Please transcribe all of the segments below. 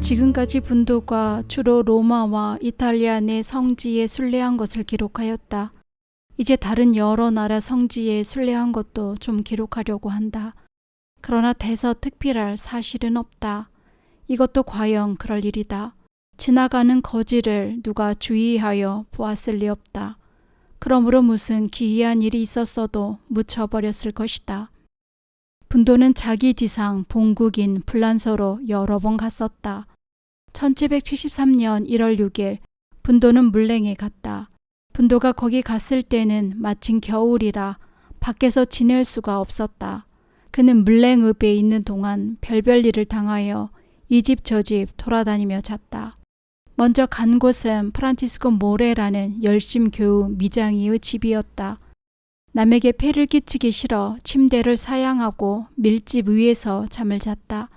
지금까지 분도가 주로 로마와 이탈리아 내 성지에 순례한 것을 기록하였다. 이제 다른 여러 나라 성지에 순례한 것도 좀 기록하려고 한다. 그러나 대서특필할 사실은 없다. 이것도 과연 그럴 일이다. 지나가는 거지를 누가 주의하여 보았을 리 없다. 그러므로 무슨 기이한 일이 있었어도 묻혀버렸을 것이다. 분도는 자기 지상 본국인 불란서로 여러 번 갔었다. 1773년 1월 6일 분도는 물랭에 갔다. 분도가 거기 갔을 때는 마침 겨울이라 밖에서 지낼 수가 없었다. 그는 물랭읍에 있는 동안 별별 일을 당하여 이 집 저 집 돌아다니며 잤다. 먼저 간 곳은 프란치스코 모레라는 열심 교우 미장이의 집이었다. 남에게 폐를 끼치기 싫어 침대를 사양하고 밀집 위에서 잠을 잤다.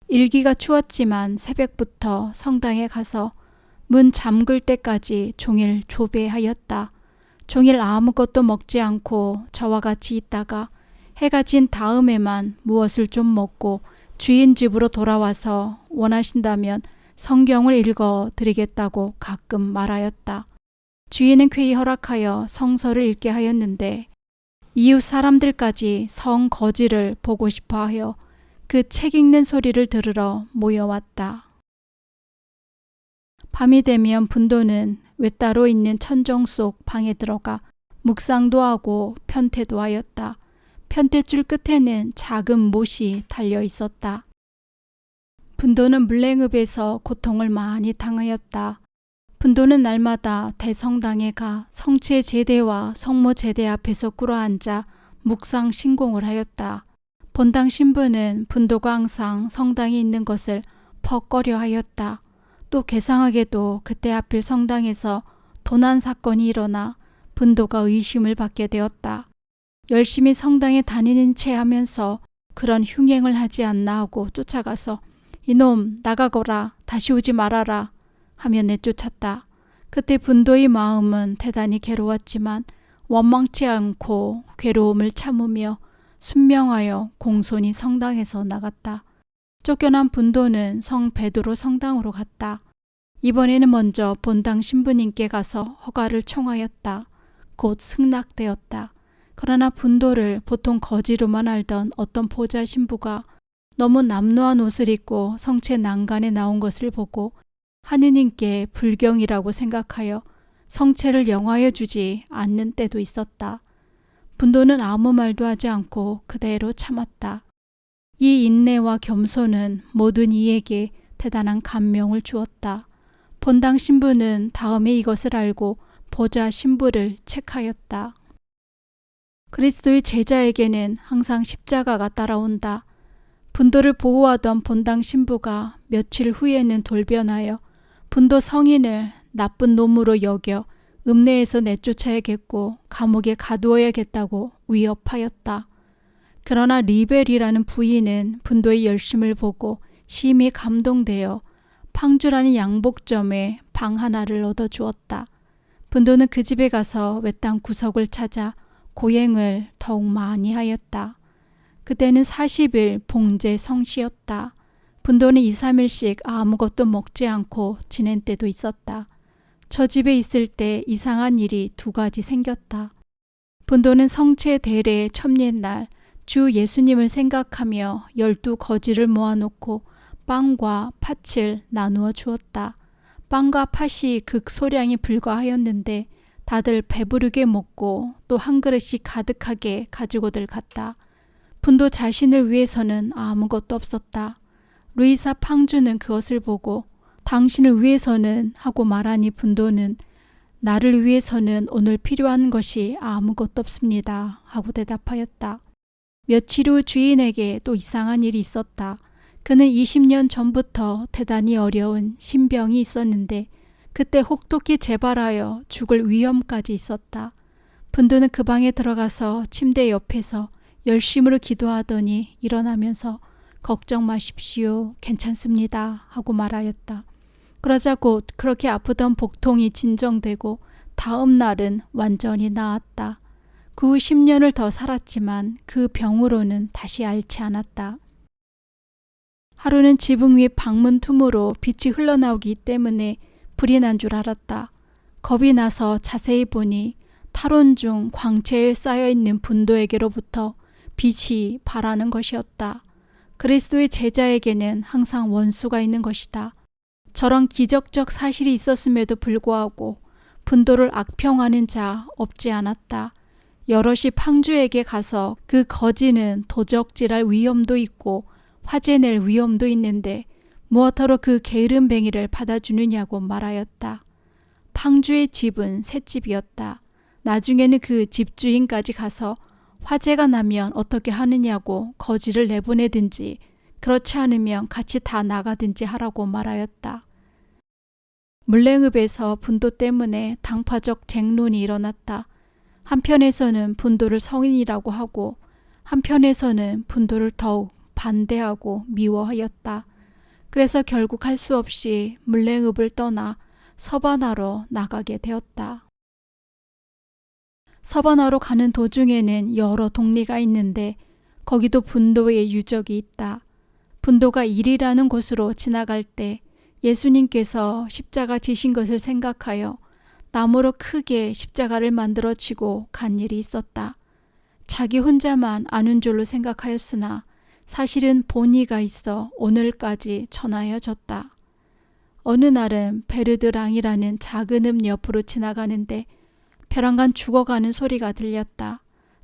일기가 추웠지만 새벽부터 성당에 가서 문 잠글 때까지 종일 조배하였다. 종일 아무것도 먹지 않고 저와 같이 있다가 해가 진 다음에만 무엇을 좀 먹고 주인 집으로 돌아와서 원하신다면 성경을 읽어 드리겠다고 가끔 말하였다. 주인은 쾌히 허락하여 성서를 읽게 하였는데 이웃 사람들까지 성 거지를 보고 싶어 하여 그 책 읽는 소리를 들으러 모여왔다. 밤이 되면 분도는 외따로 있는 천정 속 방에 들어가 묵상도 하고 편퇴도 하였다. 편퇴줄 끝에는 작은 못이 달려 있었다. 분도는 물랭읍에서 고통을 많이 당하였다. 분도는 날마다 대성당에 가 성체 제대와 성모 제대 앞에서 꿇어앉아 묵상 신공을 하였다. 본당 신부는 분도가 항상 성당에 있는 것을 퍽거려 하였다. 또 괴상하게도 그때 하필 성당에서 도난 사건이 일어나 분도가 의심을 받게 되었다. 열심히 성당에 다니는 채 하면서 그런 흉행을 하지 않나 하고 쫓아가서 이놈 나가거라 다시 오지 말아라 하며 내쫓았다. 그때 분도의 마음은 대단히 괴로웠지만 원망치 않고 괴로움을 참으며 순명하여 공손히 성당에서 나갔다. 쫓겨난 분도는 성 베드로 성당으로 갔다. 이번에는 먼저 본당 신부님께 가서 허가를 청하였다. 곧 승낙되었다. 그러나 분도를 보통 거지로만 알던 어떤 보자 신부가 너무 남루한 옷을 입고 성체 난간에 나온 것을 보고 하느님께 불경이라고 생각하여 성체를 영화해 주지 않는 때도 있었다. 분도는 아무 말도 하지 않고 그대로 참았다. 이 인내와 겸손은 모든 이에게 대단한 감명을 주었다. 본당 신부는 다음에 이것을 알고 보자 신부를 책하였다. 그리스도의 제자에게는 항상 십자가가 따라온다. 분도를 보호하던 본당 신부가 며칠 후에는 돌변하여 분도 성인을 나쁜 놈으로 여겨 읍내에서 내쫓아야겠고 감옥에 가두어야겠다고 위협하였다. 그러나 리벨이라는 부인은 분도의 열심을 보고 심히 감동되어 팡주라는 양복점에 방 하나를 얻어주었다. 분도는 그 집에 가서 외딴 구석을 찾아 고행을 더욱 많이 하였다. 그때는 40일 봉제 성시였다. 분도는 2, 3일씩 아무것도 먹지 않고 지낸 때도 있었다. 저 집에 있을 때 이상한 일이 2가지 생겼다. 분도는 성체 대례 첨례날 주 예수님을 생각하며 12 거지를 모아놓고 빵과 팥을 나누어 주었다. 빵과 팥이 극소량이 불과하였는데 다들 배부르게 먹고 또 한 그릇씩 가득하게 가지고들 갔다. 분도 자신을 위해서는 아무것도 없었다. 루이사 팡주는 그것을 보고 당신을 위해서는 하고 말하니 분도는 나를 위해서는 오늘 필요한 것이 아무것도 없습니다 하고 대답하였다. 며칠 후 주인에게 또 이상한 일이 있었다. 그는 20년 전부터 대단히 어려운 신병이 있었는데 그때 혹독히 재발하여 죽을 위험까지 있었다. 분도는 그 방에 들어가서 침대 옆에서 열심으로 기도하더니 일어나면서 걱정 마십시오. 괜찮습니다. 하고 말하였다. 그러자 곧 그렇게 아프던 복통이 진정되고 다음 날은 완전히 나았다. 그 후 10년을 더 살았지만 그 병으로는 다시 앓지 않았다. 하루는 지붕 위 방문 틈으로 빛이 흘러나오기 때문에 불이 난 줄 알았다. 겁이 나서 자세히 보니 탈원 중 광채에 쌓여있는 분도에게로부터 빛이 발하는 것이었다. 그리스도의 제자에게는 항상 원수가 있는 것이다. 저런 기적적 사실이 있었음에도 불구하고 분도를 악평하는 자 없지 않았다. 여럿이 팡주에게 가서 그 거지는 도적질할 위험도 있고 화제낼 위험도 있는데 무엇하러 그 게으름뱅이를 받아주느냐고 말하였다. 팡주의 집은 셋집이었다. 나중에는 그 집주인까지 가서 화재가 나면 어떻게 하느냐고 거지를 내보내든지 그렇지 않으면 같이 다 나가든지 하라고 말하였다. 물냉읍에서 분도 때문에 당파적 쟁론이 일어났다. 한편에서는 분도를 성인이라고 하고 한편에서는 분도를 더욱 반대하고 미워하였다. 그래서 결국 할 수 없이 물냉읍을 떠나 서바나로 나가게 되었다. 서바나로 가는 도중에는 여러 동리가 있는데 거기도 분도의 유적이 있다. 분도가 일이라는 곳으로 지나갈 때 예수님께서 십자가 지신 것을 생각하여 나무로 크게 십자가를 만들어 지고 간 일이 있었다. 자기 혼자만 아는 줄로 생각하였으나 사실은 본의가 있어 오늘까지 전하여졌다. 어느 날은 베르드랑이라는 작은 읍 옆으로 지나가는데 벼랑간 죽어가는 소리가 들렸다.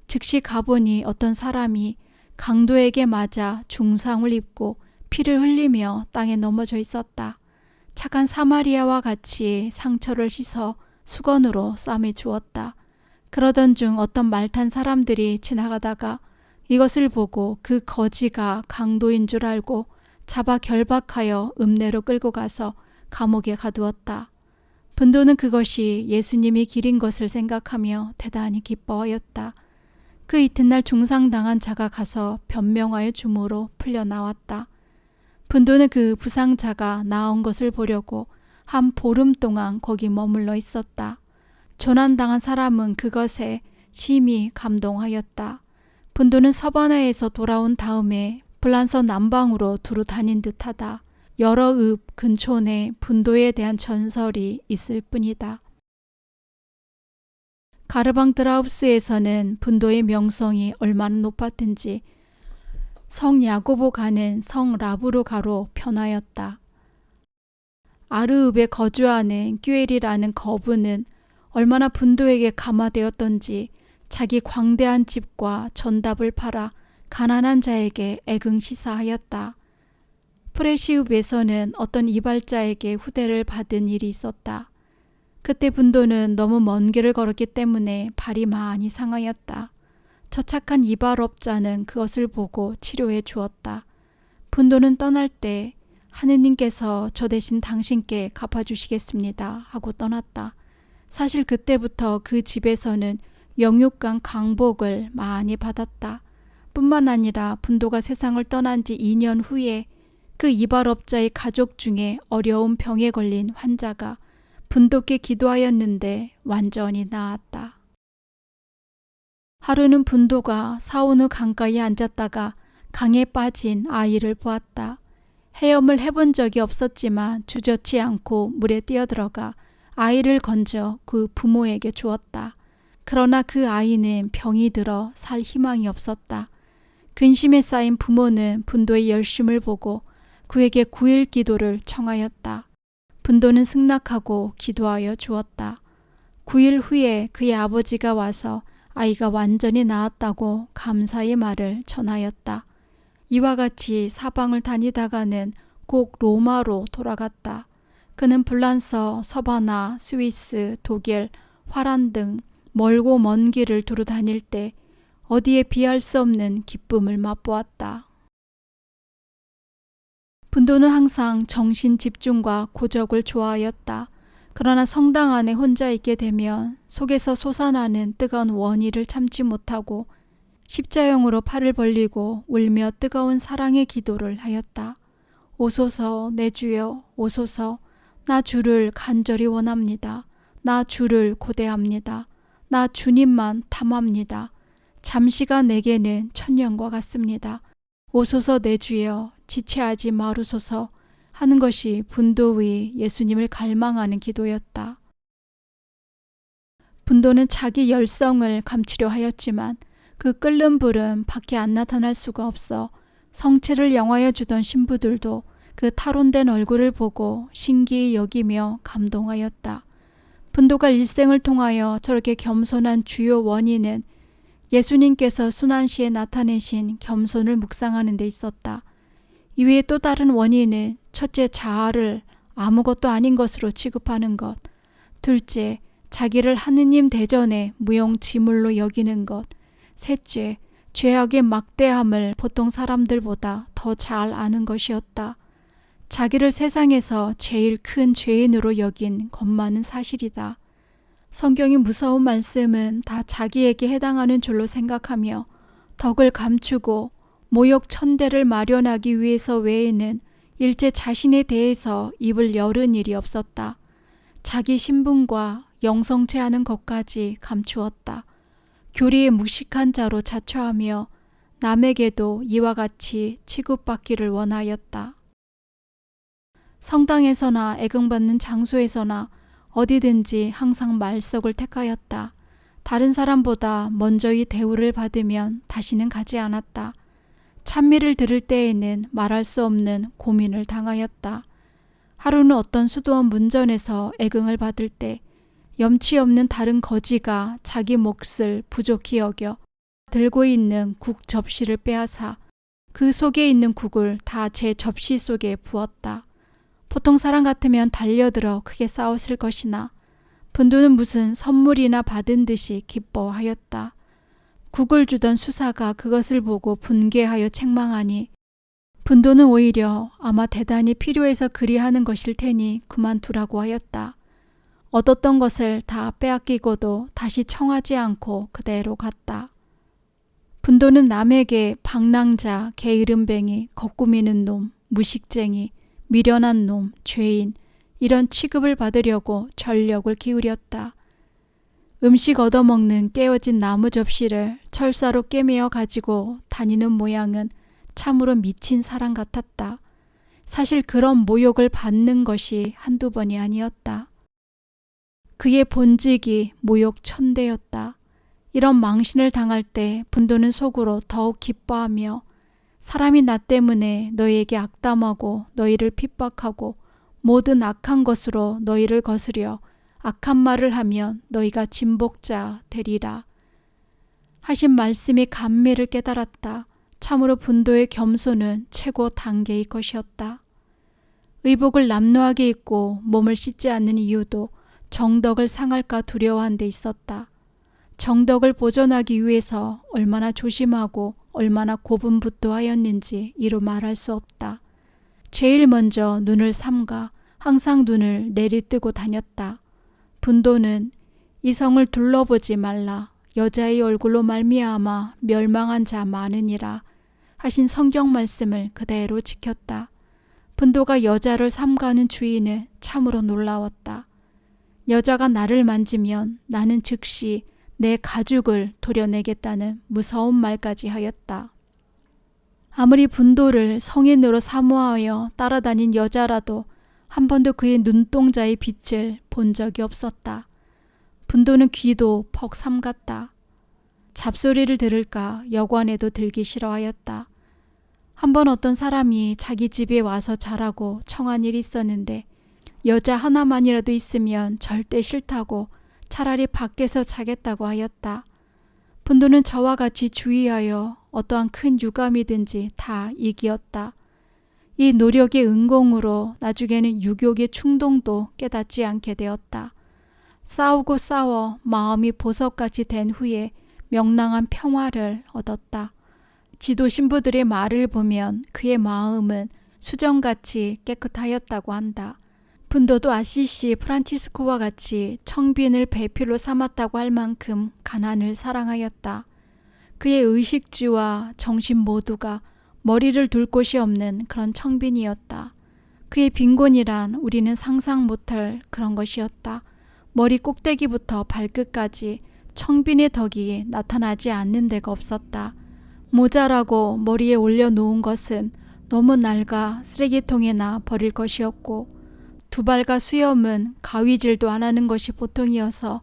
즉시 가보니 어떤 사람이 강도에게 맞아 중상을 입고 피를 흘리며 땅에 넘어져 있었다. 착한 사마리아와 같이 상처를 씻어 수건으로 싸매 주었다. 그러던 중 어떤 말 탄 사람들이 지나가다가 이것을 보고 그 거지가 강도인 줄 알고 잡아 결박하여 읍내로 끌고 가서 감옥에 가두었다. 분도는 그것이 예수님이 기린 것을 생각하며 대단히 기뻐하였다. 그 이튿날 중상당한 자가 가서 변명하여 줌으로 풀려 나왔다. 분도는 그 부상자가 나은 것을 보려고 한 보름 동안 거기 머물러 있었다. 조난당한 사람은 그것에 심히 감동하였다. 분도는 서바나에서 돌아온 다음에 불란서 남방으로 두루 다닌 듯하다. 여러 읍 근촌에 분도에 대한 전설이 있을 뿐이다. 가르방드라우스에서는 분도의 명성이 얼마나 높았든지 성 야고보가는 성 라브루가로 변하였다. 아르읍에 거주하는 뀨엘이라는 거부는 얼마나 분도에게 감화되었던지 자기 광대한 집과 전답을 팔아 가난한 자에게 애긍시사하였다. 프레시읍에서는 어떤 이발자에게 후대를 받은 일이 있었다. 그때 분도는 너무 먼 길을 걸었기 때문에 발이 많이 상하였다. 저 착한 이발업자는 그것을 보고 치료해 주었다. 분도는 떠날 때 하느님께서 저 대신 당신께 갚아주시겠습니다 하고 떠났다. 사실 그때부터 그 집에서는 영육간 강복을 많이 받았다. 뿐만 아니라 분도가 세상을 떠난 지 2년 후에 그 이발업자의 가족 중에 어려운 병에 걸린 환자가 분도께 기도하였는데 완전히 나았다. 하루는 분도가 사우느 강가에 앉았다가 강에 빠진 아이를 보았다. 헤엄을 해본 적이 없었지만 주저치 않고 물에 뛰어들어가 아이를 건져 그 부모에게 주었다. 그러나 그 아이는 병이 들어 살 희망이 없었다. 근심에 쌓인 부모는 분도의 열심을 보고 그에게 9일 기도를 청하였다. 분도는 승낙하고 기도하여 주었다. 9일 후에 그의 아버지가 와서 아이가 완전히 나았다고 감사의 말을 전하였다. 이와 같이 사방을 다니다가는 꼭 로마로 돌아갔다. 그는 불란서, 서바나, 스위스, 독일, 화란 등 멀고 먼 길을 두루 다닐 때 어디에 비할 수 없는 기쁨을 맛보았다. 분도는 항상 정신 집중과 고적을 좋아하였다. 그러나 성당 안에 혼자 있게 되면 속에서 솟아나는 뜨거운 원의를 참지 못하고 십자형으로 팔을 벌리고 울며 뜨거운 사랑의 기도를 하였다. 오소서 내 주여 오소서, 나 주를 간절히 원합니다. 나 주를 고대합니다. 나 주님만 탐합니다. 잠시가 내게는 천년과 같습니다. 오소서 내 주여, 지체하지 마루소서 하는 것이 분도의 예수님을 갈망하는 기도였다. 분도는 자기 열성을 감추려 하였지만 그 끓는 불은 밖에 안 나타날 수가 없어 성체를 영화여 주던 신부들도 그 탈원된 얼굴을 보고 신기히 여기며 감동하였다. 분도가 일생을 통하여 저렇게 겸손한 주요 원인은 예수님께서 순환시에 나타내신 겸손을 묵상하는 데 있었다. 이외에 또 다른 원인은 첫째, 자아를 아무것도 아닌 것으로 취급하는 것, 둘째, 자기를 하느님 대전에 무용지물로 여기는 것, 셋째, 죄악의 막대함을 보통 사람들보다 더 잘 아는 것이었다. 자기를 세상에서 제일 큰 죄인으로 여긴 것만은 사실이다. 성경의 무서운 말씀은 다 자기에게 해당하는 줄로 생각하며 덕을 감추고 모욕 천대를 마련하기 위해서 외에는 일체 자신에 대해서 입을 열은 일이 없었다. 자기 신분과 영성체하는 것까지 감추었다. 교리의 무식한 자로 자처하며 남에게도 이와 같이 취급받기를 원하였다. 성당에서나 애경받는 장소에서나 어디든지 항상 말석을 택하였다. 다른 사람보다 먼저의 대우를 받으면 다시는 가지 않았다. 찬미를 들을 때에는 말할 수 없는 고민을 당하였다. 하루는 어떤 수도원 문전에서 애경을 받을 때 염치 없는 다른 거지가 자기 몫을 부족히 여겨 들고 있는 국 접시를 빼앗아 그 속에 있는 국을 다 제 접시 속에 부었다. 보통 사람 같으면 달려들어 크게 싸웠을 것이나 분도는 무슨 선물이나 받은 듯이 기뻐하였다. 국을 주던 수사가 그것을 보고 분개하여 책망하니 분도는 오히려 아마 대단히 필요해서 그리하는 것일 테니 그만두라고 하였다. 얻었던 것을 다 빼앗기고도 다시 청하지 않고 그대로 갔다. 분도는 남에게 방랑자, 게으름뱅이, 거꾸미는 놈, 무식쟁이, 미련한 놈, 죄인 이런 취급을 받으려고 전력을 기울였다. 음식 얻어먹는 깨어진 나무 접시를 철사로 꿰매어 가지고 다니는 모양은 참으로 미친 사람 같았다. 사실 그런 모욕을 받는 것이 한두 번이 아니었다. 그의 본직이 모욕 천대였다. 이런 망신을 당할 때 분도는 속으로 더욱 기뻐하며 사람이 나 때문에 너희에게 악담하고 너희를 핍박하고 모든 악한 것으로 너희를 거스려 악한 말을 하면 너희가 진복자 되리라 하신 말씀의 감미를 깨달았다. 참으로 분도의 겸손은 최고 단계의 것이었다. 의복을 남루하게 입고 몸을 씻지 않는 이유도 정덕을 상할까 두려워한 데 있었다. 정덕을 보존하기 위해서 얼마나 조심하고 얼마나 고분분투하였는지 이루 말할 수 없다. 제일 먼저 눈을 삼가 항상 눈을 내리뜨고 다녔다. 분도는 이성을 둘러보지 말라. 여자의 얼굴로 말미암아 멸망한 자 많으니라 하신 성경 말씀을 그대로 지켰다. 분도가 여자를 삼가는 주인은 참으로 놀라웠다. 여자가 나를 만지면 나는 즉시 내 가죽을 도려내겠다는 무서운 말까지 하였다. 아무리 분도를 성인으로 사모하여 따라다닌 여자라도 한 번도 그의 눈동자의 빛을 본 적이 없었다. 분도는 귀도 퍽 삼갔다. 잡소리를 들을까 여관에도 들기 싫어하였다. 한 번 어떤 사람이 자기 집에 와서 자라고 청한 일이 있었는데 여자 하나만이라도 있으면 절대 싫다고 차라리 밖에서 자겠다고 하였다. 분도는 저와 같이 주의하여 어떠한 큰 유감이든지 다 이기었다. 이 노력의 은공으로 나중에는 유욕의 충동도 깨닫지 않게 되었다. 싸우고 싸워 마음이 보석같이 된 후에 명랑한 평화를 얻었다. 지도 신부들의 말을 보면 그의 마음은 수정같이 깨끗하였다고 한다. 분도도 아시시 프란치스코와 같이 청빈을 배필로 삼았다고 할 만큼 가난을 사랑하였다. 그의 의식주와 정신 모두가 머리를 둘 곳이 없는 그런 청빈이었다. 그의 빈곤이란 우리는 상상 못할 그런 것이었다. 머리 꼭대기부터 발끝까지 청빈의 덕이 나타나지 않는 데가 없었다. 모자라고 머리에 올려놓은 것은 너무 낡아 쓰레기통에나 버릴 것이었고 두발과 수염은 가위질도 안 하는 것이 보통이어서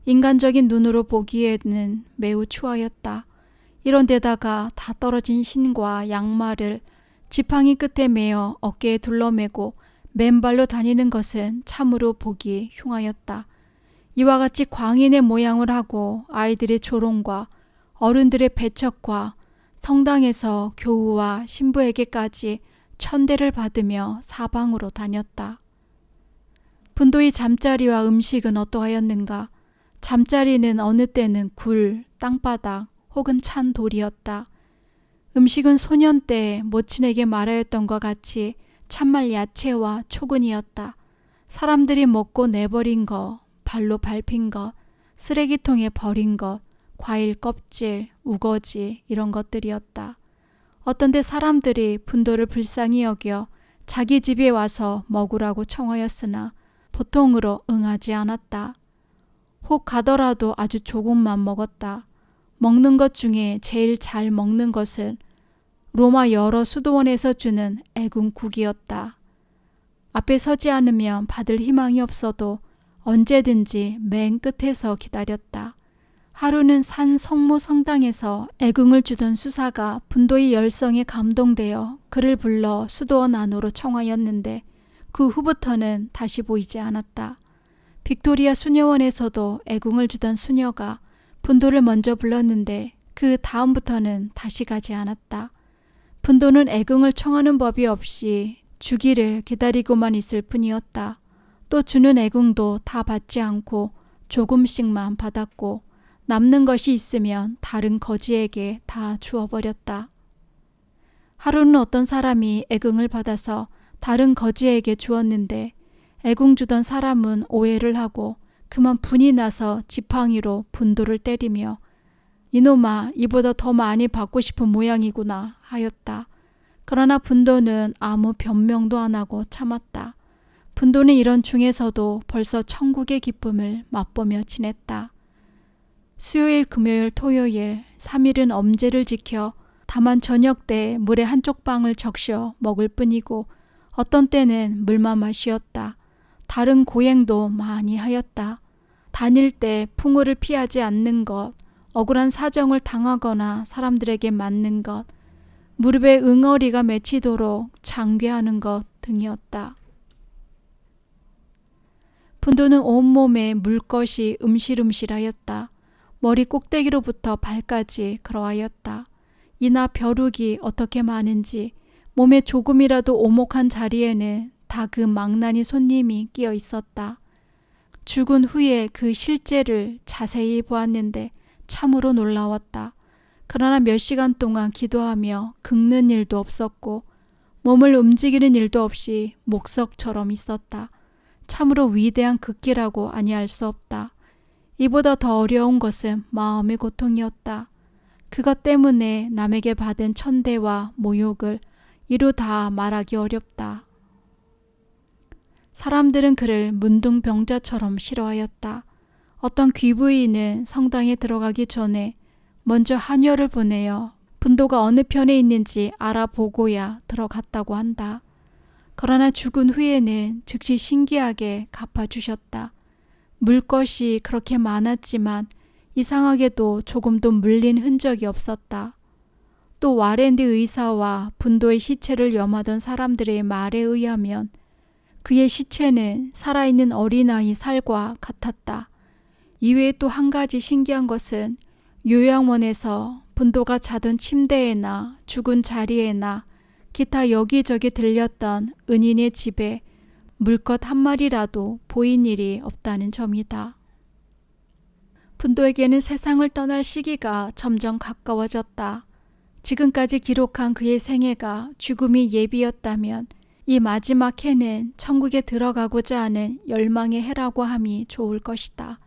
인간적인 눈으로 보기에는 매우 추하였다. 이런 데다가 다 떨어진 신과 양말을 지팡이 끝에 매어 어깨에 둘러매고 맨발로 다니는 것은 참으로 보기 흉하였다. 이와 같이 광인의 모양을 하고 아이들의 조롱과 어른들의 배척과 성당에서 교우와 신부에게까지 천대를 받으며 사방으로 다녔다. 분도의 잠자리와 음식은 어떠하였는가? 잠자리는 어느 때는 굴, 땅바닥 혹은 찬 돌이었다. 음식은 소년 때 모친에게 말하였던 것 같이 참말 야채와 초근이었다. 사람들이 먹고 내버린 것, 발로 밟힌 것, 쓰레기통에 버린 것, 과일 껍질, 우거지 이런 것들이었다. 어떤 데 사람들이 분도를 불쌍히 여겨 자기 집에 와서 먹으라고 청하였으나 보통으로 응하지 않았다. 혹 가더라도 아주 조금만 먹었다. 먹는 것 중에 제일 잘 먹는 것은 로마 여러 수도원에서 주는 애궁국이었다. 앞에 서지 않으면 받을 희망이 없어도 언제든지 맨 끝에서 기다렸다. 하루는 산 성모 성당에서 애궁을 주던 수사가 분도의 열성에 감동되어 그를 불러 수도원 안으로 청하였는데 그 후부터는 다시 보이지 않았다. 빅토리아 수녀원에서도 애궁을 주던 수녀가 분도를 먼저 불렀는데 그 다음부터는 다시 가지 않았다. 분도는 애궁을 청하는 법이 없이 주기를 기다리고만 있을 뿐이었다. 또 주는 애궁도 다 받지 않고 조금씩만 받았고 남는 것이 있으면 다른 거지에게 다 주어버렸다. 하루는 어떤 사람이 애궁을 받아서 다른 거지에게 주었는데 애궁 주던 사람은 오해를 하고 그만 분이 나서 지팡이로 분도를 때리며 이놈아, 이보다 더 많이 받고 싶은 모양이구나 하였다. 그러나 분도는 아무 변명도 안 하고 참았다. 분도는 이런 중에서도 벌써 천국의 기쁨을 맛보며 지냈다. 수요일, 금요일, 토요일 3일은 엄제를 지켜 다만 저녁 때 물에 한쪽 방을 적셔 먹을 뿐이고 어떤 때는 물만 마시었다. 다른 고행도 많이 하였다. 다닐 때 풍우를 피하지 않는 것, 억울한 사정을 당하거나 사람들에게 맞는 것, 무릎에 응어리가 맺히도록 장괴하는 것 등이었다. 분도는 온몸에 물것이 음실음실하였다. 머리 꼭대기로부터 발까지 그러하였다. 이나 벼룩이 어떻게 많은지 몸에 조금이라도 오목한 자리에는 다 그 망나니 손님이 끼어 있었다. 죽은 후에 그 실제를 자세히 보았는데 참으로 놀라웠다. 그러나 몇 시간 동안 기도하며 긁는 일도 없었고 몸을 움직이는 일도 없이 목석처럼 있었다. 참으로 위대한 극기라고 아니할 수 없다. 이보다 더 어려운 것은 마음의 고통이었다. 그것 때문에 남에게 받은 천대와 모욕을 이루 다 말하기 어렵다. 사람들은 그를 문둥병자처럼 싫어하였다. 어떤 귀부인은 성당에 들어가기 전에 먼저 하녀를 보내어 분도가 어느 편에 있는지 알아보고야 들어갔다고 한다. 그러나 죽은 후에는 즉시 신기하게 갚아주셨다. 물것이 그렇게 많았지만 이상하게도 조금도 물린 흔적이 없었다. 또 와렌디 의사와 분도의 시체를 염하던 사람들의 말에 의하면 그의 시체는 살아있는 어린아이 살과 같았다. 이외에 또 한 가지 신기한 것은 요양원에서 분도가 자던 침대에나 죽은 자리에나 기타 여기저기 들렸던 은인의 집에 물것 한 마리라도 보인 일이 없다는 점이다. 분도에게는 세상을 떠날 시기가 점점 가까워졌다. 지금까지 기록한 그의 생애가 죽음이 예비였다면 이 마지막 해는 천국에 들어가고자 하는 열망의 해라고 함이 좋을 것이다.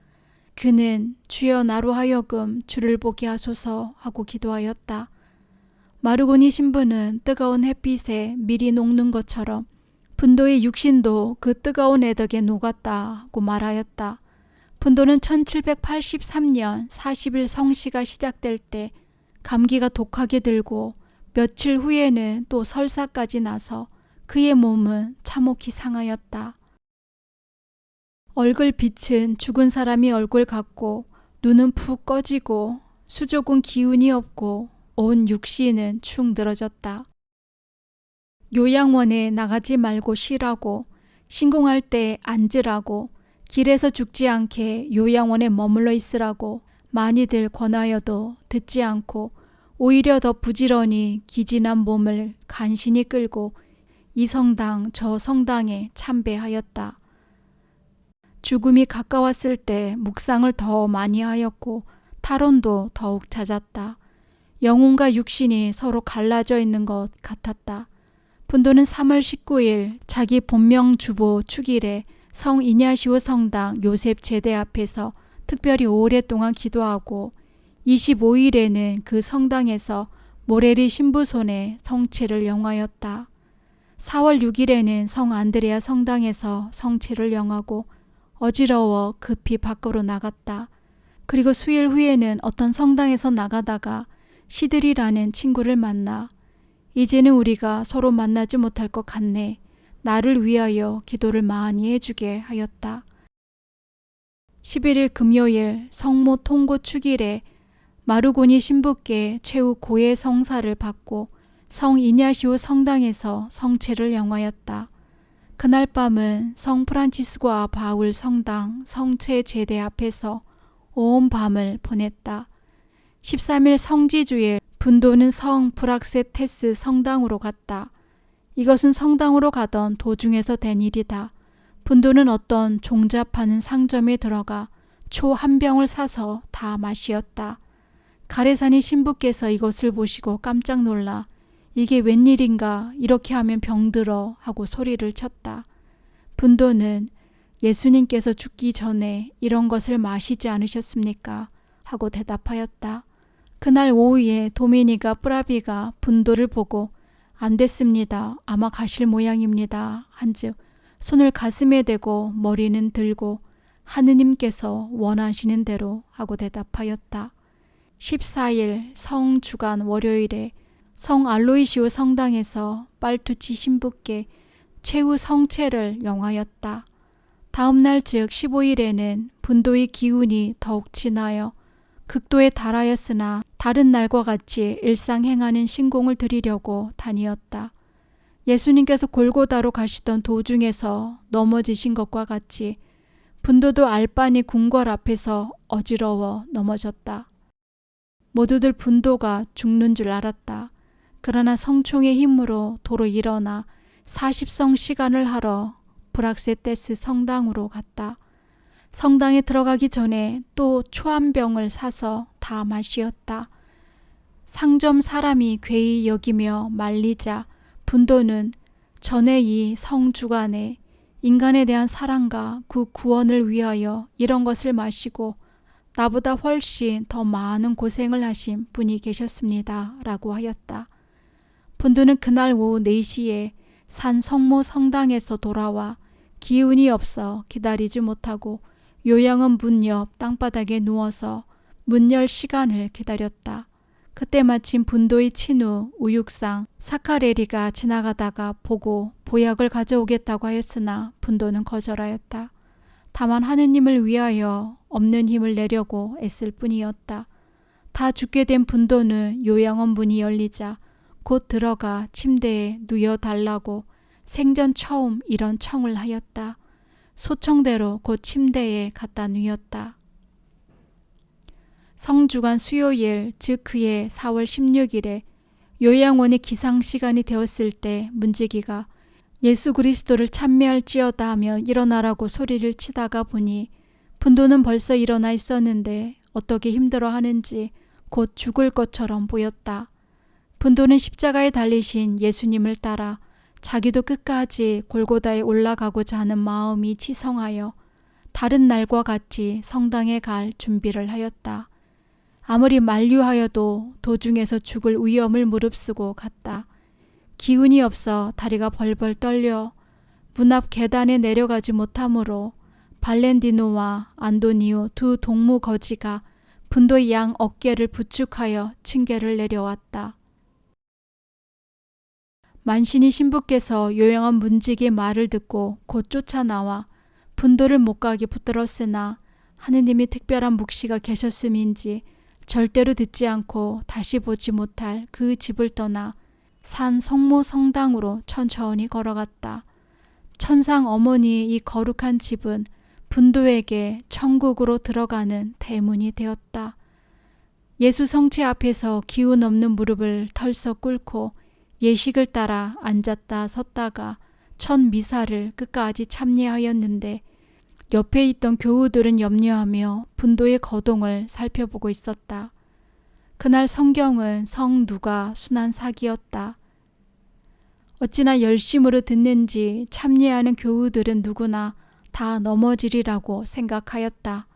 그는 주여 나로 하여금 주를 보게 하소서 하고 기도하였다. 마르고니 신부는 뜨거운 햇빛에 밀이 녹는 것처럼 분도의 육신도 그 뜨거운 애덕에 녹았다고 말하였다. 분도는 1783년 40일 성시가 시작될 때 감기가 독하게 들고 며칠 후에는 또 설사까지 나서 그의 몸은 참혹히 상하였다. 얼굴 빛은 죽은 사람이 얼굴 같고 눈은 푹 꺼지고 수족은 기운이 없고 온 육신은 축 늘어졌다. 요양원에 나가지 말고 쉬라고, 신공할 때 앉으라고, 길에서 죽지 않게 요양원에 머물러 있으라고 많이들 권하여도 듣지 않고 오히려 더 부지런히 기진한 몸을 간신히 끌고 이 성당 저 성당에 참배하였다. 죽음이 가까웠을 때 묵상을 더 많이 하였고 탈원도 더욱 잦았다. 영혼과 육신이 서로 갈라져 있는 것 같았다. 분도는 3월 19일 자기 본명 주보 축일에 성 이냐시오 성당 요셉 제대 앞에서 특별히 오랫동안 기도하고 25일에는 그 성당에서 모레리 신부 손에 성체를 영하였다. 4월 6일에는 성 안드레아 성당에서 성체를 영하고 어지러워 급히 밖으로 나갔다. 그리고 수일 후에는 어떤 성당에서 나가다가 시들이라는 친구를 만나 이제는 우리가 서로 만나지 못할 것 같네. 나를 위하여 기도를 많이 해주게 하였다. 11일 금요일 성모 통고 축일에 마르고니 신부께 최후 고해 성사를 받고 성 이냐시오 성당에서 성체를 영하였다. 그날 밤은 성 프란치스코와 바울 성당 성체 제대 앞에서 온 밤을 보냈다. 13일 성지주일 분도는 성 브락세테스 성당으로 갔다. 이것은 성당으로 가던 도중에서 된 일이다. 분도는 어떤 종잡하는 상점에 들어가 초 한 병을 사서 다 마시었다. 가레사니 신부께서 이것을 보시고 깜짝 놀라 이게 웬일인가, 이렇게 하면 병들어 하고 소리를 쳤다. 분도는 예수님께서 죽기 전에 이런 것을 마시지 않으셨습니까? 하고 대답하였다. 그날 오후에 도미니가 뿌라비가 분도를 보고 안 됐습니다. 아마 가실 모양입니다. 한즉 손을 가슴에 대고 머리는 들고 하느님께서 원하시는 대로 하고 대답하였다. 14일 성주간 월요일에 성 알로이시오 성당에서 빨투치 신부께 최후 성체를 영하였다. 다음날 즉 15일에는 분도의 기운이 더욱 진하여 극도에 달하였으나 다른 날과 같이 일상 행하는 신공을 드리려고 다니었다. 예수님께서 골고다로 가시던 도중에서 넘어지신 것과 같이 분도도 알바니 궁궐 앞에서 어지러워 넘어졌다. 모두들 분도가 죽는 줄 알았다. 그러나 성총의 힘으로 도로 일어나 40성 시간을 하러 브락세테스 성당으로 갔다. 성당에 들어가기 전에 또 초 한 병을 사서 다 마시었다. 상점 사람이 괴히 여기며 말리자 분도는 전에 이 성주간에 인간에 대한 사랑과 그 구원을 위하여 이런 것을 마시고 나보다 훨씬 더 많은 고생을 하신 분이 계셨습니다. 라고 하였다. 분도는 그날 오후 4시에 산 성모 성당에서 돌아와 기운이 없어 기다리지 못하고 요양원 문 옆 땅바닥에 누워서 문 열 시간을 기다렸다. 그때 마침 분도의 친후 우육상 사카레리가 지나가다가 보고 보약을 가져오겠다고 하였으나 분도는 거절하였다. 다만 하느님을 위하여 없는 힘을 내려고 애쓸 뿐이었다. 다 죽게 된 분도는 요양원 문이 열리자 곧 들어가 침대에 누워달라고 생전 처음 이런 청을 하였다. 소청대로 곧 침대에 갖다 누웠다. 성주간 수요일 즉 그해 4월 16일에 요양원의 기상시간이 되었을 때 문지기가 예수 그리스도를 찬미할지어다 하며 일어나라고 소리를 치다가 보니 분도는 벌써 일어나 있었는데 어떻게 힘들어하는지 곧 죽을 것처럼 보였다. 분도는 십자가에 달리신 예수님을 따라 자기도 끝까지 골고다에 올라가고자 하는 마음이 치성하여 다른 날과 같이 성당에 갈 준비를 하였다. 아무리 만류하여도 도중에서 죽을 위험을 무릅쓰고 갔다. 기운이 없어 다리가 벌벌 떨려 문 앞 계단에 내려가지 못하므로 발렌디노와 안도니오 두 동무 거지가 분도의 양 어깨를 부축하여 층계를 내려왔다. 만신이 신부께서 요양한 문지기의 말을 듣고 곧 쫓아나와 분도를 못 가게 붙들었으나 하느님이 특별한 묵시가 계셨음인지 절대로 듣지 않고 다시 보지 못할 그 집을 떠나 산 성모 성당으로 천천히 걸어갔다. 천상 어머니의 이 거룩한 집은 분도에게 천국으로 들어가는 대문이 되었다. 예수 성체 앞에서 기운 없는 무릎을 털썩 꿇고 예식을 따라 앉았다 섰다가 첫 미사를 끝까지 참여하였는데 옆에 있던 교우들은 염려하며 분도의 거동을 살펴보고 있었다. 그날 성경은 성 누가 순한 사기였다. 어찌나 열심으로 듣는지 참여하는 교우들은 누구나 다 넘어지리라고 생각하였다.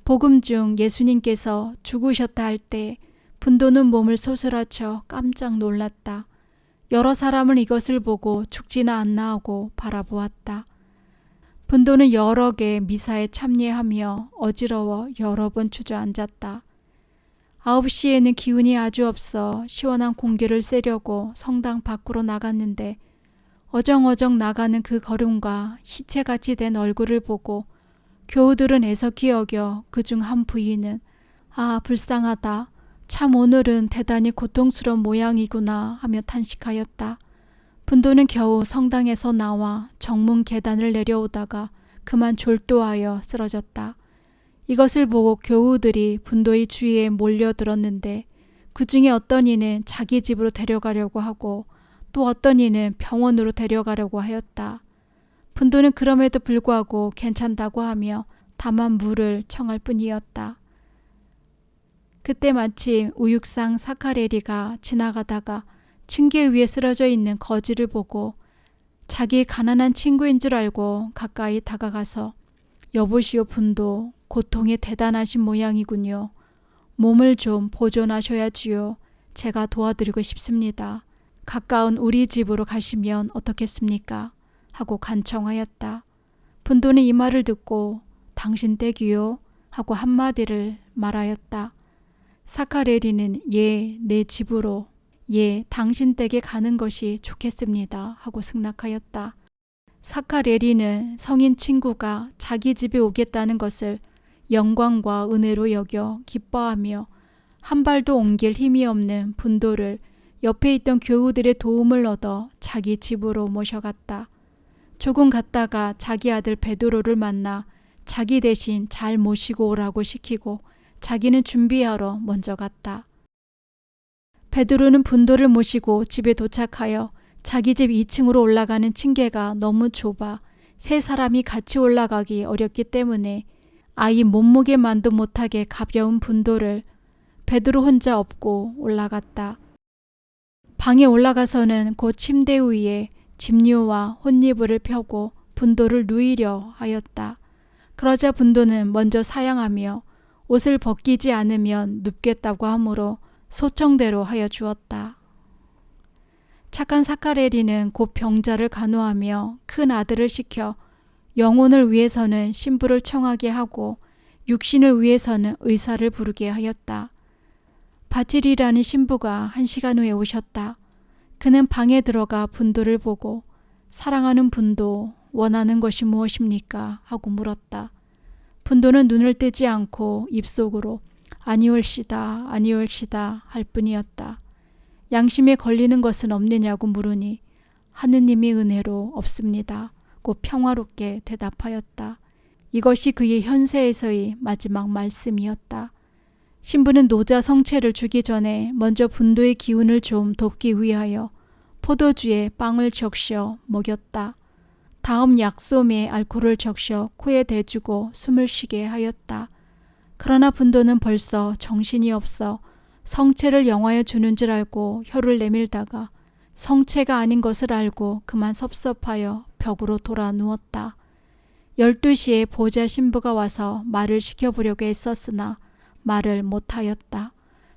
복음 중 예수님께서 죽으셨다 할 때 분도는 몸을 소스라쳐 깜짝 놀랐다. 여러 사람은 이것을 보고 죽지나 않나 하고 바라보았다. 분도는 여러 개의 미사에 참여하며 어지러워 여러 번 주저앉았다. 9시에는 기운이 아주 없어 시원한 공기를 쐬려고 성당 밖으로 나갔는데 어정어정 나가는 그 걸음과 시체같이 된 얼굴을 보고 교우들은 애석히 여겨 그중 한 부인은 아 불쌍하다. 참 오늘은 대단히 고통스러운 모양이구나 하며 탄식하였다. 분도는 겨우 성당에서 나와 정문 계단을 내려오다가 그만 졸도하여 쓰러졌다. 이것을 보고 교우들이 분도의 주위에 몰려들었는데 그 중에 어떤 이는 자기 집으로 데려가려고 하고 또 어떤 이는 병원으로 데려가려고 하였다. 분도는 그럼에도 불구하고 괜찮다고 하며 다만 물을 청할 뿐이었다. 그때 마침 우육상 사카레리가 지나가다가 층계 위에 쓰러져 있는 거지를 보고 자기 가난한 친구인 줄 알고 가까이 다가가서 여보시오 분도 고통이 대단하신 모양이군요. 몸을 좀 보존하셔야지요. 제가 도와드리고 싶습니다. 가까운 우리 집으로 가시면 어떻겠습니까? 하고 간청하였다. 분도는 이 말을 듣고 당신 댁이요? 하고 한마디를 말하였다. 사카레리는 예, 내 집으로 예, 당신 댁에 가는 것이 좋겠습니다. 하고 승낙하였다. 사카레리는 성인 친구가 자기 집에 오겠다는 것을 영광과 은혜로 여겨 기뻐하며 한 발도 옮길 힘이 없는 분도를 옆에 있던 교우들의 도움을 얻어 자기 집으로 모셔갔다. 조금 갔다가 자기 아들 베드로를 만나 자기 대신 잘 모시고 오라고 시키고 자기는 준비하러 먼저 갔다. 베드로는 분도를 모시고 집에 도착하여 자기 집 2층으로 올라가는 층계가 너무 좁아 세 사람이 같이 올라가기 어렵기 때문에 아이 몸무게만도 못하게 가벼운 분도를 베드로 혼자 업고 올라갔다. 방에 올라가서는 곧 침대 위에 집류와 혼이불을 펴고 분도를 누이려 하였다. 그러자 분도는 먼저 사양하며 옷을 벗기지 않으면 눕겠다고 하므로 소청대로 하여 주었다. 착한 사카레리는 곧 병자를 간호하며 큰 아들을 시켜 영혼을 위해서는 신부를 청하게 하고 육신을 위해서는 의사를 부르게 하였다. 바틸이라는 신부가 1시간 후에 오셨다. 그는 방에 들어가 분도를 보고 사랑하는 분도 원하는 것이 무엇입니까? 하고 물었다. 분도는 눈을 뜨지 않고 입속으로 아니올시다 아니올시다 할 뿐이었다. 양심에 걸리는 것은 없느냐고 물으니 하느님의 은혜로 없습니다. 곧 평화롭게 대답하였다. 이것이 그의 현세에서의 마지막 말씀이었다. 신부는 노자 성체를 주기 전에 먼저 분도의 기운을 좀 돕기 위하여 포도주에 빵을 적셔 먹였다. 다음 약솜에 알코올을 적셔 코에 대주고 숨을 쉬게 하였다. 그러나 분도는 벌써 정신이 없어 성체를 영화에 주는 줄 알고 혀를 내밀다가 성체가 아닌 것을 알고 그만 섭섭하여 벽으로 돌아 누웠다. 12시에 보좌 신부가 와서 말을 시켜보려고 했었으나 말을 못하였다.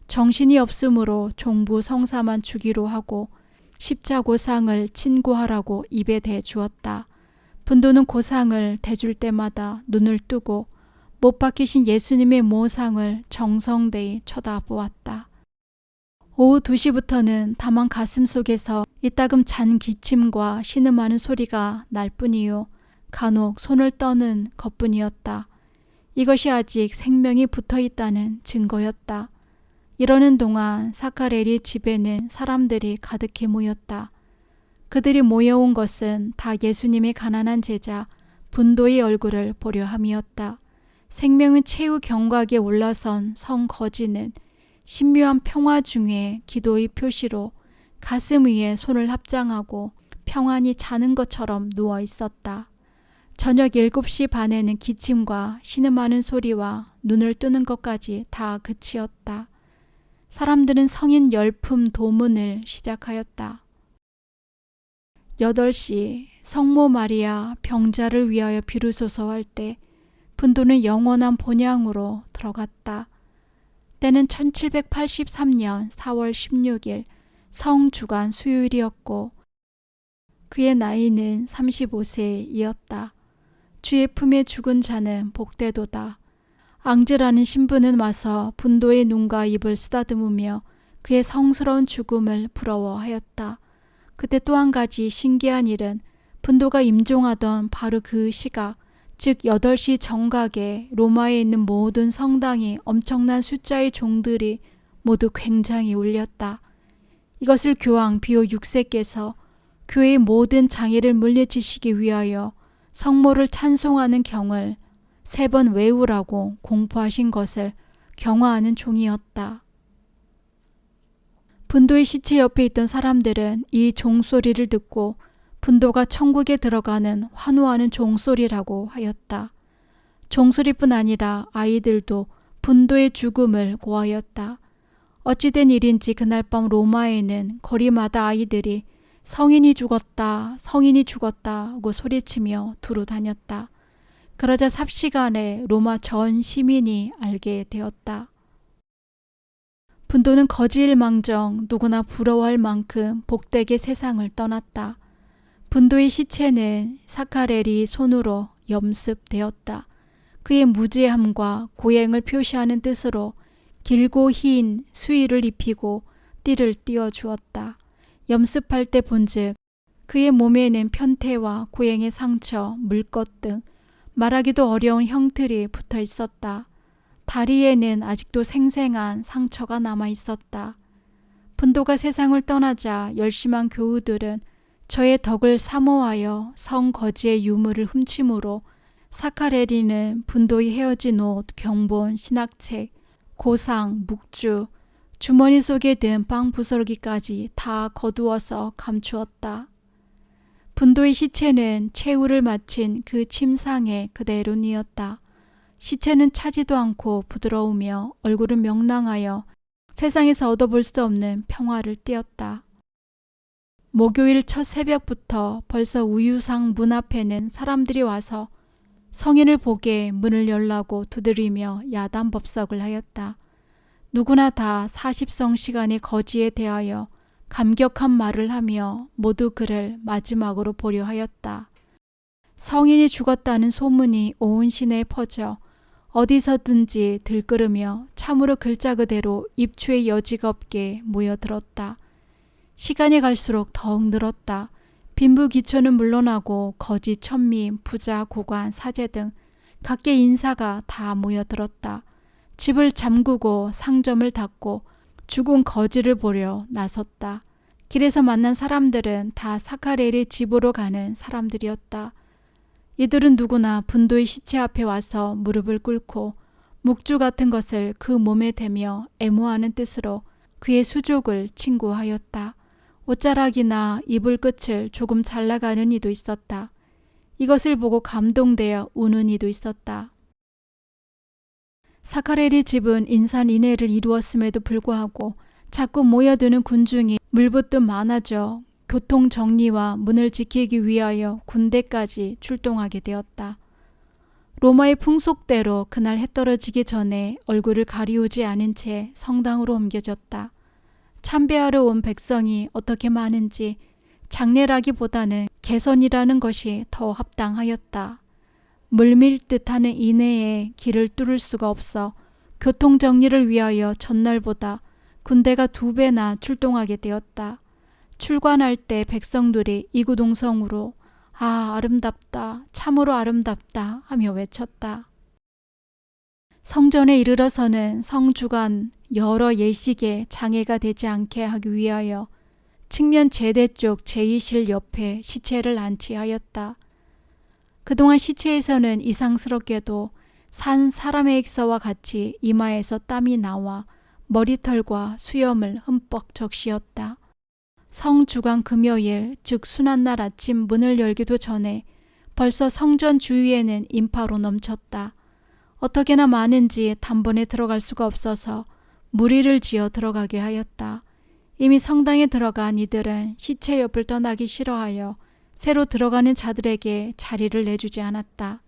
정신이 없으므로 종부 성사만 주기로 하고 십자고상을 친구하라고 입에 대주었다. 분도는 고상을 대줄 때마다 눈을 뜨고 못 박히신 예수님의 모상을 정성되이 쳐다보았다. 오후 2시부터는 다만 가슴속에서 이따금 잔 기침과 신음하는 소리가 날 뿐이요. 간혹 손을 떠는 것뿐이었다. 이것이 아직 생명이 붙어있다는 증거였다. 이러는 동안 사카렐리 집에는 사람들이 가득히 모였다. 그들이 모여온 것은 다 예수님의 가난한 제자 분도의 얼굴을 보려 함이었다. 생명은 최후 경각에 올라선 성 거지는 신묘한 평화 중에 기도의 표시로 가슴 위에 손을 합장하고 평안히 자는 것처럼 누워 있었다. 저녁 7시 반에는 기침과 신음하는 소리와 눈을 뜨는 것까지 다 그치었다. 사람들은 성인 열품 도문을 시작하였다. 8시 성모 마리아 병자를 위하여 비루소서 할 때 분도는 영원한 본향으로 들어갔다. 때는 1783년 4월 16일 성주간 수요일이었고 그의 나이는 35세이었다. 주의 품에 죽은 자는 복되도다. 앙즈라는 신부는 와서 분도의 눈과 입을 쓰다듬으며 그의 성스러운 죽음을 부러워하였다. 그때 또 한 가지 신기한 일은 분도가 임종하던 바로 그 시각, 즉 8시 정각에 로마에 있는 모든 성당이 엄청난 숫자의 종들이 모두 굉장히 울렸다. 이것을 교황 비오 6세께서 교회의 모든 장애를 물리치시기 위하여 성모를 찬송하는 경을 3번 외우라고 공포하신 것을 경화하는 종이었다. 분도의 시체 옆에 있던 사람들은 이 종소리를 듣고 분도가 천국에 들어가는 환호하는 종소리라고 하였다. 종소리뿐 아니라 아이들도 분도의 죽음을 고하였다. 어찌된 일인지 그날 밤 로마에는 거리마다 아이들이 성인이 죽었다, 성인이 죽었다 하고 소리치며 두루 다녔다. 그러자 삽시간에 로마 전 시민이 알게 되었다. 분도는 거지일망정 누구나 부러워할 만큼 복되게 세상을 떠났다. 분도의 시체는 사카렐리 손으로 염습되었다. 그의 무죄함과 고행을 표시하는 뜻으로 길고 흰 수의를 입히고 띠를 띄워주었다. 염습할 때 본즉 그의 몸에는 편태와 고행의 상처, 물것 등 말하기도 어려운 형틀이 붙어 있었다. 다리에는 아직도 생생한 상처가 남아 있었다. 분도가 세상을 떠나자 열심한 교우들은 저의 덕을 사모하여 성 거지의 유물을 훔침으로 사카렐리는 분도의 헤어진 옷, 경본, 신학책, 고상, 묵주, 주머니 속에 든 빵 부스러기까지 다 거두어서 감추었다. 분도의 시체는 최후를 마친 그 침상에 그대로 뉘었다. 시체는 차지도 않고 부드러우며 얼굴은 명랑하여 세상에서 얻어볼 수 없는 평화를 띠었다. 목요일 첫 새벽부터 벌써 우유상 문 앞에는 사람들이 와서 성인을 보게 문을 열라고 두드리며 야단법석을 하였다. 누구나 다 40성 시간의 거지에 대하여 감격한 말을 하며 모두 그를 마지막으로 보려 하였다. 성인이 죽었다는 소문이 온 시내에 퍼져 어디서든지 들끓으며 참으로 글자 그대로 입추의 여지가 없게 모여들었다. 시간이 갈수록 더욱 늘었다. 빈부 기초는 물러나고 거지, 천미, 부자, 고관, 사제 등 각계 인사가 다 모여들었다. 집을 잠그고 상점을 닫고 죽은 거지를 보려 나섰다. 길에서 만난 사람들은 다 사카렐리 집으로 가는 사람들이었다. 이들은 누구나 분도의 시체 앞에 와서 무릎을 꿇고 묵주 같은 것을 그 몸에 대며 애모하는 뜻으로 그의 수족을 친구하였다. 옷자락이나 이불 끝을 조금 잘라가는 이도 있었다. 이것을 보고 감동되어 우는 이도 있었다. 사카렐리 집은 인산인해를 이루었음에도 불구하고 자꾸 모여드는 군중이 물붓듯 많아져 교통 정리와 문을 지키기 위하여 군대까지 출동하게 되었다. 로마의 풍속대로 그날 해 떨어지기 전에 얼굴을 가리우지 않은 채 성당으로 옮겨졌다. 참배하러 온 백성이 어떻게 많은지 장례라기보다는 개선이라는 것이 더 합당하였다. 물밀듯 하는 인해에 길을 뚫을 수가 없어 교통정리를 위하여 전날보다 군대가 2배나 출동하게 되었다. 출관할 때 백성들이 이구동성으로 아, 아름답다, 참으로 아름답다 하며 외쳤다. 성전에 이르러서는 성주간 여러 예식에 장애가 되지 않게 하기 위하여 측면 제대 쪽 제2실 옆에 시체를 안치하였다. 그동안 시체에서는 이상스럽게도 산 사람의 액서와 같이 이마에서 땀이 나와 머리털과 수염을 흠뻑 적시었다. 성주간 금요일, 즉 순환날 아침 문을 열기도 전에 벌써 성전 주위에는 인파로 넘쳤다. 어떻게나 많은지 단번에 들어갈 수가 없어서 무리를 지어 들어가게 하였다. 이미 성당에 들어간 이들은 시체 옆을 떠나기 싫어하여 새로 들어가는 자들에게 자리를 내주지 않았다.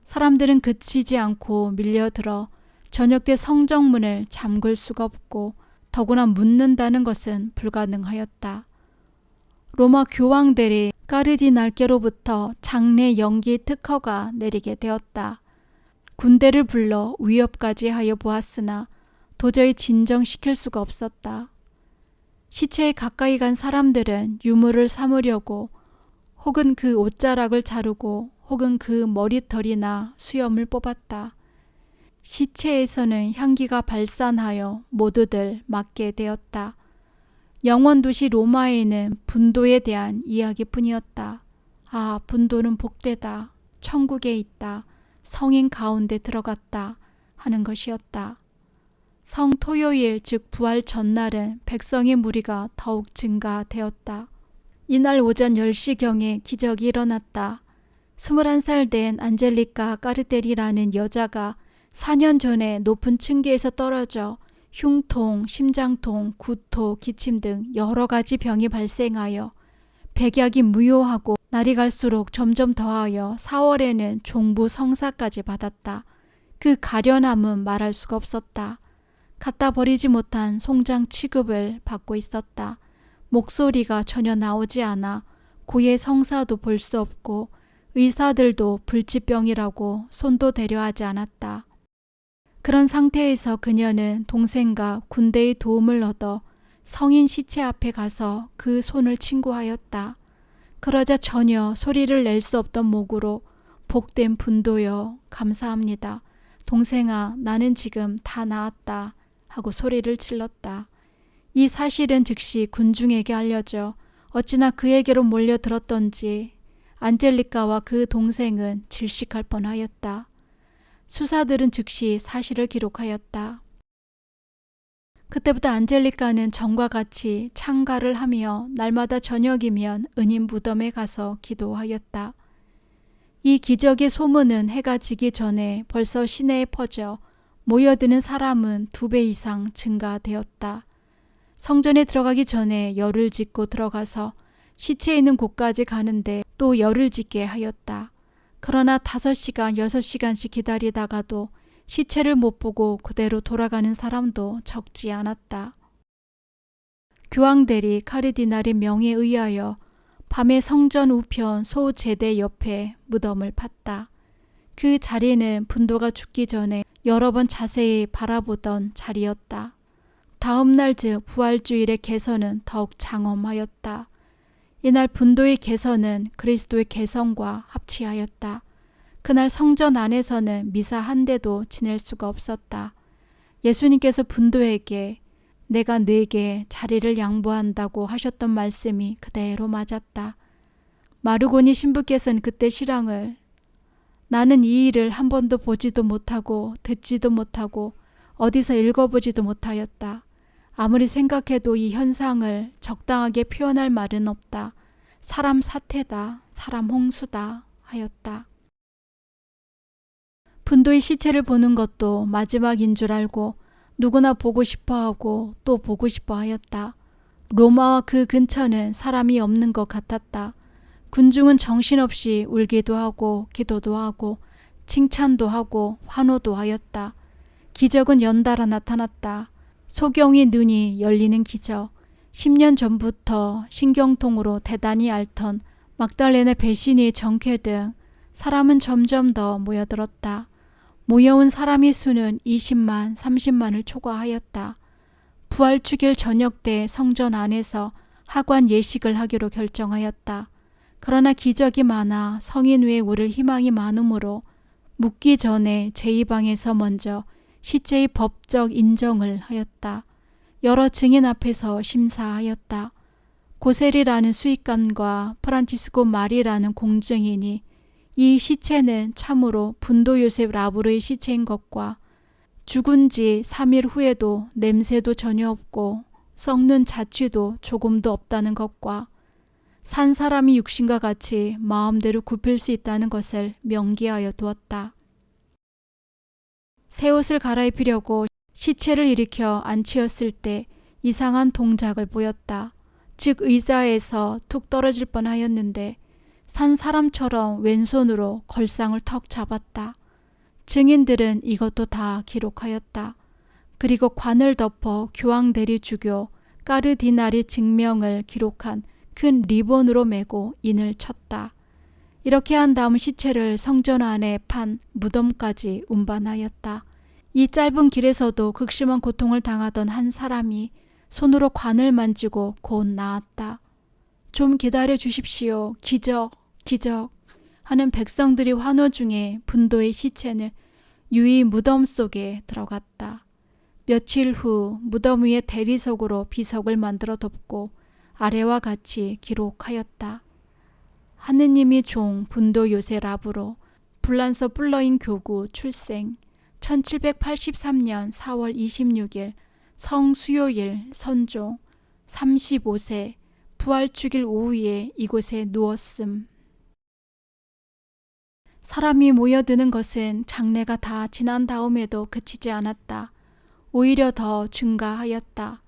사람들은 그치지 않고 밀려들어 저녁 때 성정문을 잠글 수가 없고 더구나 묻는다는 것은 불가능하였다. 로마 교황들이 까르디날께로부터 장례 연기 특허가 내리게 되었다. 군대를 불러 위협까지 하여 보았으나 도저히 진정시킬 수가 없었다. 시체에 가까이 간 사람들은 유물을 삼으려고 혹은 그 옷자락을 자르고 혹은 그 머리털이나 수염을 뽑았다. 시체에서는 향기가 발산하여 모두들 맞게 되었다. 영원 도시 로마에는 분도에 대한 이야기뿐이었다. 아, 분도는 복되다. 천국에 있다. 성인 가운데 들어갔다 하는 것이었다. 성 토요일 즉 부활 전날은 백성의 무리가 더욱 증가되었다. 이날 오전 10시경에 기적이 일어났다. 21살 된 안젤리카 까르텔이라는 여자가 4년 전에 높은 층계에서 떨어져 흉통, 심장통, 구토, 기침 등 여러 가지 병이 발생하여 백약이 무효하고 날이 갈수록 점점 더하여 4월에는 종부 성사까지 받았다. 그 가련함은 말할 수가 없었다. 갖다 버리지 못한 송장 취급을 받고 있었다. 목소리가 전혀 나오지 않아 고의 성사도 볼 수 없고 의사들도 불치병이라고 손도 대려 하지 않았다. 그런 상태에서 그녀는 동생과 군대의 도움을 얻어 성인 시체 앞에 가서 그 손을 친구하였다. 그러자 전혀 소리를 낼 수 없던 목으로 복된 분도여 감사합니다. 동생아, 나는 지금 다 나았다 하고 소리를 질렀다. 이 사실은 즉시 군중에게 알려져 어찌나 그에게로 몰려들었던지 안젤리카와 그 동생은 질식할 뻔하였다. 수사들은 즉시 사실을 기록하였다. 그때부터 안젤리카는 전과 같이 창가를 하며 날마다 저녁이면 은인 무덤에 가서 기도하였다. 이 기적의 소문은 해가 지기 전에 벌써 시내에 퍼져 모여드는 사람은 2배 이상 증가되었다. 성전에 들어가기 전에 열을 짓고 들어가서 시체 있는 곳까지 가는데 또 열을 짓게 하였다. 그러나 5시간, 6시간씩 기다리다가도 시체를 못 보고 그대로 돌아가는 사람도 적지 않았다. 교황들이 카르디날의 명에 의하여 밤에 성전 우편 소제대 옆에 무덤을 팠다. 그 자리는 분도가 죽기 전에 여러 번 자세히 바라보던 자리였다. 다음 날 즉 부활주일의 개선은 더욱 장엄하였다. 이날 분도의 개선은 그리스도의 개성과 합치하였다. 그날 성전 안에서는 미사 한 대도 지낼 수가 없었다. 예수님께서 분도에게 내가 네게 자리를 양보한다고 하셨던 말씀이 그대로 맞았다. 마르고니 신부께서는 그때 실랑을 나는 이 일을 한 번도 보지도 못하고 듣지도 못하고 어디서 읽어보지도 못하였다. 아무리 생각해도 이 현상을 적당하게 표현할 말은 없다. 사람 사태다. 사람 홍수다. 하였다. 분도의 시체를 보는 것도 마지막인 줄 알고 누구나 보고 싶어하고 또 보고 싶어 하였다. 로마와 그 근처는 사람이 없는 것 같았다. 군중은 정신없이 울기도 하고 기도도 하고 칭찬도 하고 환호도 하였다. 기적은 연달아 나타났다. 소경의 눈이 열리는 기적. 10년 전부터 신경통으로 대단히 앓던 막달레네 배신의 정쾌 등 사람은 점점 더 모여들었다. 모여온 사람의 수는 20만, 30만을 초과하였다. 부활 주일 저녁 때 성전 안에서 하관 예식을 하기로 결정하였다. 그러나 기적이 많아 성인 외에 오를 희망이 많으므로 묻기 전에 제2방에서 먼저 시체의 법적 인정을 하였다. 여러 증인 앞에서 심사하였다. 고셀이라는 수익관과 프란치스코 말이라는 공증인이 이 시체는 참으로 분도 요셉 라브르의 시체인 것과 죽은 지 3일 후에도 냄새도 전혀 없고 썩는 자취도 조금도 없다는 것과 산 사람이 육신과 같이 마음대로 굽힐 수 있다는 것을 명기하여 두었다. 새 옷을 갈아입히려고 시체를 일으켜 앉히었을 때 이상한 동작을 보였다. 즉 의자에서 툭 떨어질 뻔하였는데 산 사람처럼 왼손으로 걸상을 턱 잡았다. 증인들은 이것도 다 기록하였다. 그리고 관을 덮어 교황대리 주교 까르디날이 증명을 기록한 큰 리본으로 메고 인을 쳤다. 이렇게 한 다음 시체를 성전 안에 판 무덤까지 운반하였다. 이 짧은 길에서도 극심한 고통을 당하던 한 사람이 손으로 관을 만지고 곧 나았다. 좀 기다려 주십시오. 기적, 기적 하는 백성들이 환호 중에 분도의 시체는 유이 무덤 속에 들어갔다. 며칠 후 무덤 위에 대리석으로 비석을 만들어 덮고 아래와 같이 기록하였다. 하느님이 종 분도 요셉 라브로 불란서 플러인 교구 출생 1783년 4월 26일 성수요일 선종 35세 부활주일 오후에 이곳에 누웠음. 사람이 모여드는 것은 장례가 다 지난 다음에도 그치지 않았다. 오히려 더 증가하였다.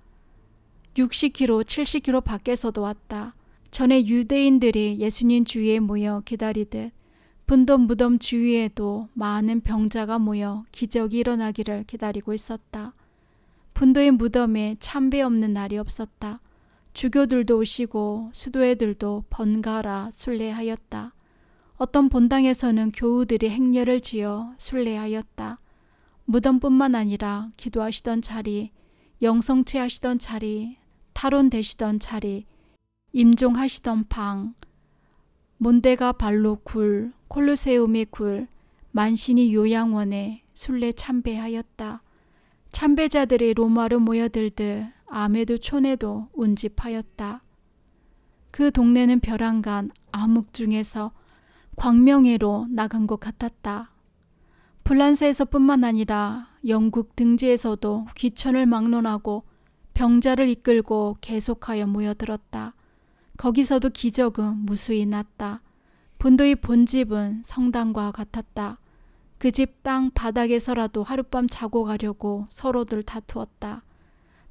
60km, 70km 밖에서도 왔다. 전에 유대인들이 예수님 주위에 모여 기다리듯 분도 무덤 주위에도 많은 병자가 모여 기적이 일어나기를 기다리고 있었다. 분도의 무덤에 참배 없는 날이 없었다. 주교들도 오시고 수도회들도 번갈아 순례하였다. 어떤 본당에서는 교우들이 행렬을 지어 순례하였다. 무덤뿐만 아니라 기도하시던 자리, 영성치 하시던 자리, 탈원되시던 자리, 임종하시던 방, 몬데가 발로 굴, 콜로세움의 굴, 만신이 요양원에 순례 참배하였다. 참배자들이 로마로 모여들듯 아메드 촌에도 운집하였다. 그 동네는 벼랑간 암흑 중에서 광명회로 나간 것 같았다. 불란서에서뿐만 아니라 영국 등지에서도 귀천을 막론하고 병자를 이끌고 계속하여 모여들었다. 거기서도 기적은 무수히 났다. 분도의 본집은 성당과 같았다. 그 집 땅 바닥에서라도 하룻밤 자고 가려고 서로들 다투었다.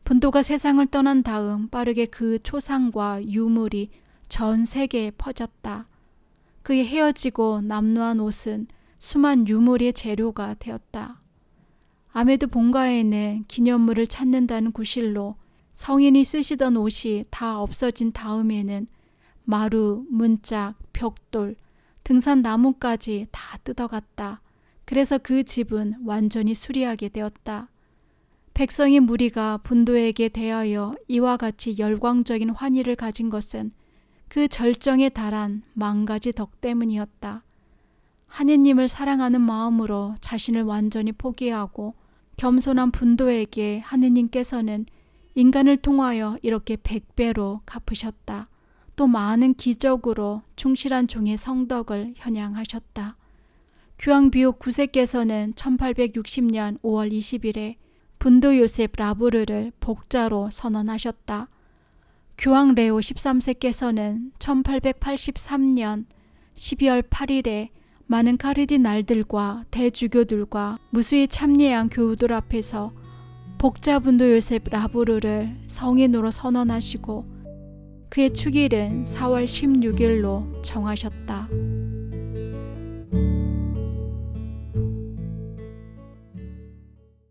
분도가 세상을 떠난 다음 빠르게 그 초상과 유물이 전 세계에 퍼졌다. 그의 헤어지고 남루한 옷은 수만 유물의 재료가 되었다. 아메드 본가에는 기념물을 찾는다는 구실로 성인이 쓰시던 옷이 다 없어진 다음에는 마루, 문짝, 벽돌, 등산 나무까지 다 뜯어갔다. 그래서 그 집은 완전히 수리하게 되었다. 백성의 무리가 분도에게 대하여 이와 같이 열광적인 환희를 가진 것은 그 절정에 달한 만 가지 덕 때문이었다. 하느님을 사랑하는 마음으로 자신을 완전히 포기하고 겸손한 분도에게 하느님께서는 인간을 통하여 이렇게 100배로 갚으셨다. 또 많은 기적으로 충실한 종의 성덕을 현양하셨다. 교황 비옥 9세께서는 1860년 5월 20일에 분도 요셉 라브르를 복자로 선언하셨다. 교황 레오 13세께서는 1883년 12월 8일에 많은 카르디날들과 대주교들과 무수히 참여한 교우들 앞에서 복자 분도 요셉 라브르를 성인으로 선언하시고 그의 축일은 4월 16일로 정하셨다.